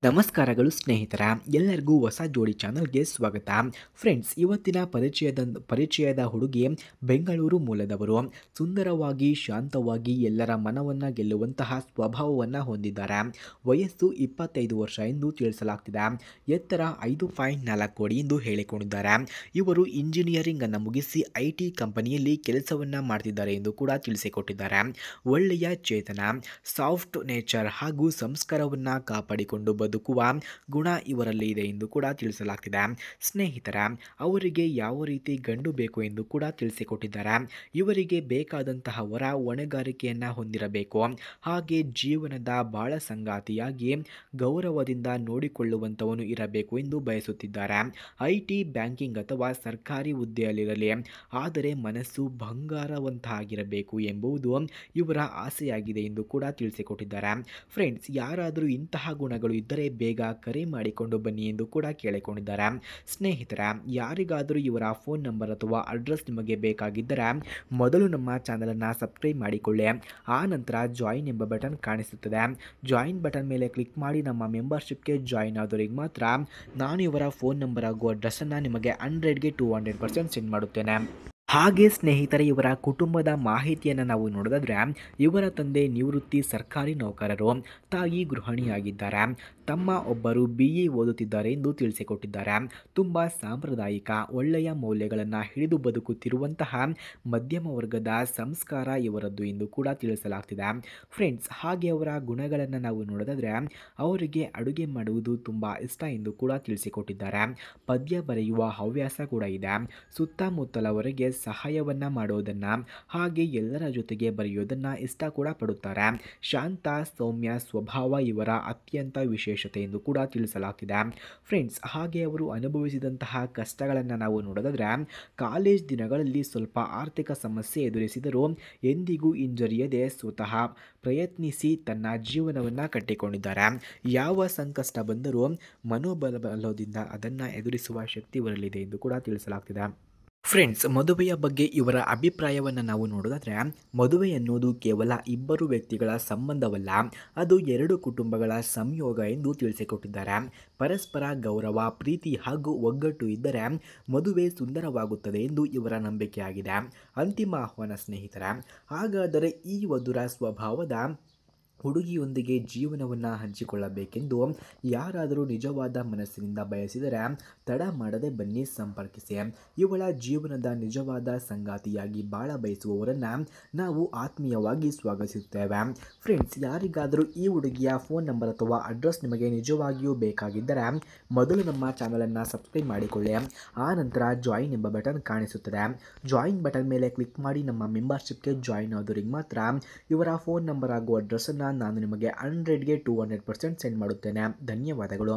ನಮಸ್ಕಾರಗಳು ಸ್ನೇಹಿತರ ಎಲ್ಲರಿಗೂ ಹೊಸ ಜೋಡಿ ಚಾನಲ್ಗೆ ಸ್ವಾಗತ. ಫ್ರೆಂಡ್ಸ್, ಇವತ್ತಿನ ಪರಿಚಯದ ಹುಡುಗಿ ಬೆಂಗಳೂರು ಮೂಲದವರು. ಸುಂದರವಾಗಿ, ಶಾಂತವಾಗಿ ಎಲ್ಲರ ಮನವನ್ನು ಗೆಲ್ಲುವಂತಹ ಸ್ವಭಾವವನ್ನು ಹೊಂದಿದ್ದಾರೆ. ವಯಸ್ಸು 25 ವರ್ಷ ಎಂದು ತಿಳಿಸಲಾಗ್ತಿದೆ. ಎತ್ತರ 5.4 ಕೋಡಿ ಎಂದು ಹೇಳಿಕೊಂಡಿದ್ದಾರೆ. ಇವರು ಇಂಜಿನಿಯರಿಂಗ್ ಅನ್ನು ಮುಗಿಸಿ IT ಕಂಪನಿಯಲ್ಲಿ ಕೆಲಸವನ್ನ ಮಾಡ್ತಿದ್ದಾರೆ ಎಂದು ಕೂಡ ತಿಳಿಸಿಕೊಟ್ಟಿದ್ದಾರೆ. ಒಳ್ಳೆಯ ಚೇತನ, ಸಾಫ್ಟ್ ನೇಚರ್ ಹಾಗೂ ಸಂಸ್ಕಾರವನ್ನ ಕಾಪಾಡಿಕೊಂಡು ಬದುಕುವ ಗುಣ ಇವರಲ್ಲಿ ಇದೆ ಎಂದು ಕೂಡ ತಿಳಿಸಲಾಗ್ತಿದೆ. ಸ್ನೇಹಿತರ, ಅವರಿಗೆ ಯಾವ ರೀತಿ ಗಂಡು ಬೇಕು ಎಂದು ಕೂಡ ತಿಳಿಸಿಕೊಟ್ಟಿದ್ದಾರೆ. ಇವರಿಗೆ ಬೇಕಾದಂತಹ ವರ ಹೊಣೆಗಾರಿಕೆಯನ್ನು ಹೊಂದಿರಬೇಕು, ಹಾಗೆ ಜೀವನದ ಬಾಳ ಸಂಗಾತಿಯಾಗಿ ಗೌರವದಿಂದ ನೋಡಿಕೊಳ್ಳುವಂಥವನು ಇರಬೇಕು ಎಂದು ಬಯಸುತ್ತಿದ್ದಾರೆ. IT, ಬ್ಯಾಂಕಿಂಗ್ ಅಥವಾ ಸರ್ಕಾರಿ ಹುದ್ದೆಯಲ್ಲಿರಲಿ, ಆದರೆ ಮನಸ್ಸು ಬಂಗಾರವಂತಾಗಿರಬೇಕು ಎಂಬುದು ಇವರ ಆಸೆಯಾಗಿದೆ ಎಂದು ಕೂಡ ತಿಳಿಸಿಕೊಟ್ಟಿದ್ದಾರೆ. ಫ್ರೆಂಡ್ಸ್, ಯಾರಾದರೂ ಇಂತಹ ಗುಣಗಳು ಇದ್ದರೆ ಬೇಗ ಕರೆ ಮಾಡಿಕೊಂಡು ಬನ್ನಿ ಎಂದು ಕೂಡ ಕೇಳಿಕೊಂಡಿದ್ದಾರೆ. ಸ್ನೇಹಿತರ, ಯಾರಿಗಾದರೂ ಇವರ ಫೋನ್ ನಂಬರ್ ಅಥವಾ ಅಡ್ರೆಸ್ ನಿಮಗೆ ಬೇಕಾಗಿದ್ದರೆ ಮೊದಲು ನಮ್ಮ ಚಾನಲನ್ನು ಸಬ್ಸ್ಕ್ರೈಬ್ ಮಾಡಿಕೊಳ್ಳಿ. ಆ ನಂತರ ಜಾಯಿನ್ ಎಂಬ ಬಟನ್ ಕಾಣಿಸುತ್ತದೆ. ಜಾಯಿನ್ ಬಟನ್ ಮೇಲೆ ಕ್ಲಿಕ್ ಮಾಡಿ ನಮ್ಮ ಮೆಂಬರ್ಶಿಪ್ಗೆ ಜಾಯಿನ್ ಆದವರಿಗೆ ಮಾತ್ರ ನಾನು ಇವರ ಫೋನ್ ನಂಬರ್ ಹಾಗೂ ಅಡ್ರೆಸ್ಸನ್ನು ನಿಮಗೆ 100ಗೆ 200% ಸೆಂಡ್ ಮಾಡುತ್ತೇನೆ. ಹಾಗೆ ಸ್ನೇಹಿತರೆ, ಇವರ ಕುಟುಂಬದ ಮಾಹಿತಿಯನ್ನು ನಾವು ನೋಡೋದಾದ್ರೆ, ಇವರ ತಂದೆ ನಿವೃತ್ತಿ ಸರ್ಕಾರಿ ನೌಕರರು, ತಾಯಿ ಗೃಹಿಣಿಯಾಗಿದ್ದಾರೆ. ತಮ್ಮ ಒಬ್ಬರು BE ಓದುತ್ತಿದ್ದಾರೆ ಎಂದು ತಿಳಿಸಿಕೊಟ್ಟಿದ್ದಾರೆ. ತುಂಬ ಸಾಂಪ್ರದಾಯಿಕ, ಒಳ್ಳೆಯ ಮೌಲ್ಯಗಳನ್ನು ಹಿಡಿದು ಬದುಕುತ್ತಿರುವಂತಹ ಮಧ್ಯಮ ವರ್ಗದ ಸಂಸ್ಕಾರ ಇವರದ್ದು ಎಂದು ಕೂಡ ತಿಳಿಸಲಾಗ್ತಿದೆ. ಫ್ರೆಂಡ್ಸ್, ಹಾಗೆ ಅವರ ಗುಣಗಳನ್ನು ನಾವು ನೋಡೋದಾದ್ರೆ, ಅವರಿಗೆ ಅಡುಗೆ ಮಾಡುವುದು ತುಂಬ ಇಷ್ಟ ಎಂದು ಕೂಡ ತಿಳಿಸಿಕೊಟ್ಟಿದ್ದಾರೆ. ಪದ್ಯ ಬರೆಯುವ ಹವ್ಯಾಸ ಕೂಡ ಇದೆ. ಸುತ್ತಮುತ್ತಲವರಿಗೆ ಸಹಾಯವನ್ನ ಮಾಡೋದನ್ನು ಹಾಗೆ ಎಲ್ಲರ ಜೊತೆಗೆ ಬರೆಯೋದನ್ನು ಇಷ್ಟ ಕೂಡ ಪಡುತ್ತಾರೆ. ಶಾಂತ ಸೌಮ್ಯ ಸ್ವಭಾವ ಇವರ ಅತ್ಯಂತ ವಿಶೇಷತೆ ಎಂದು ಕೂಡ ತಿಳಿಸಲಾಗ್ತಿದೆ. ಫ್ರೆಂಡ್ಸ್, ಹಾಗೆ ಅವರು ಅನುಭವಿಸಿದಂತಹ ಕಷ್ಟಗಳನ್ನು ನಾವು ನೋಡೋದಾದ್ರೆ, ಕಾಲೇಜ್ ದಿನಗಳಲ್ಲಿ ಸ್ವಲ್ಪ ಆರ್ಥಿಕ ಸಮಸ್ಯೆ ಎದುರಿಸಿದರೂ ಎಂದಿಗೂ ಹಿಂಜರಿಯದೆ ಸ್ವತಃ ಪ್ರಯತ್ನಿಸಿ ತನ್ನ ಜೀವನವನ್ನು ಕಟ್ಟಿಕೊಂಡಿದ್ದಾರೆ. ಯಾವ ಸಂಕಷ್ಟ ಬಂದರೂ ಮನೋಬಲದಿಂದ ಅದನ್ನು ಎದುರಿಸುವ ಶಕ್ತಿ ಇವರಲ್ಲಿದೆ ಎಂದು ಕೂಡ ತಿಳಿಸಲಾಗ್ತಿದೆ. ಫ್ರೆಂಡ್ಸ್, ಮದುವೆಯ ಬಗ್ಗೆ ಇವರ ಅಭಿಪ್ರಾಯವನ್ನು ನಾವು ನೋಡೋದಾದರೆ, ಮದುವೆ ಎನ್ನುವುದು ಕೇವಲ ಇಬ್ಬರು ವ್ಯಕ್ತಿಗಳ ಸಂಬಂಧವಲ್ಲ, ಅದು ಎರಡು ಕುಟುಂಬಗಳ ಸಂಯೋಗ ಎಂದು ತಿಳಿಸಿಕೊಟ್ಟಿದ್ದಾರೆ. ಪರಸ್ಪರ ಗೌರವ, ಪ್ರೀತಿ ಹಾಗೂ ಒಗ್ಗಟ್ಟು ಇದ್ದರೆ ಮದುವೆ ಸುಂದರವಾಗುತ್ತದೆ ಎಂದು ಇವರ ನಂಬಿಕೆಯಾಗಿದೆ. ಅಂತಿಮ ಆಹ್ವಾನ ಸ್ನೇಹಿತರೆ, ಹಾಗಾದರೆ ಈ ಮಧುರ ಸ್ವಭಾವದ ಹುಡುಗಿಯೊಂದಿಗೆ ಜೀವನವನ್ನು ಹಂಚಿಕೊಳ್ಳಬೇಕೆಂದು ಯಾರಾದರೂ ನಿಜವಾದ ಮನಸ್ಸಿನಿಂದ ಬಯಸಿದರೆ ತಡ ಮಾಡದೆ ಬನ್ನಿ, ಸಂಪರ್ಕಿಸಿ. ಇವಳ ಜೀವನದ ನಿಜವಾದ ಸಂಗಾತಿಯಾಗಿ ಬಾಳ ಬಯಸುವವರನ್ನು ನಾವು ಆತ್ಮೀಯವಾಗಿ ಸ್ವಾಗತಿಸುತ್ತೇವೆ. ಫ್ರೆಂಡ್ಸ್, ಯಾರಿಗಾದರೂ ಈ ಹುಡುಗಿಯ ಫೋನ್ ನಂಬರ್ ಅಥವಾ ಅಡ್ರೆಸ್ ನಿಮಗೆ ನಿಜವಾಗಿಯೂ ಬೇಕಾಗಿದ್ದರೆ ಮೊದಲು ನಮ್ಮ ಚಾನಲನ್ನು ಸಬ್ಸ್ಕ್ರೈಬ್ ಮಾಡಿಕೊಳ್ಳಿ. ಆ ನಂತರ ಜಾಯಿನ್ ಎಂಬ ಬಟನ್ ಕಾಣಿಸುತ್ತದೆ. ಜಾಯಿನ್ ಬಟನ್ ಮೇಲೆ ಕ್ಲಿಕ್ ಮಾಡಿ ನಮ್ಮ ಮೆಂಬರ್ಶಿಪ್ಗೆ ಜಾಯಿನ್ ಆದವರಿಗೆ ಮಾತ್ರ ಇವರ ಫೋನ್ ನಂಬರ್ ಹಾಗೂ ಅಡ್ರೆಸ್ಸನ್ನು ನಾನು ನಿಮಗೆ 100ಗೆ 200% ಸೆಂಡ್ ಮಾಡುತ್ತೇನೆ. ಧನ್ಯವಾದಗಳು.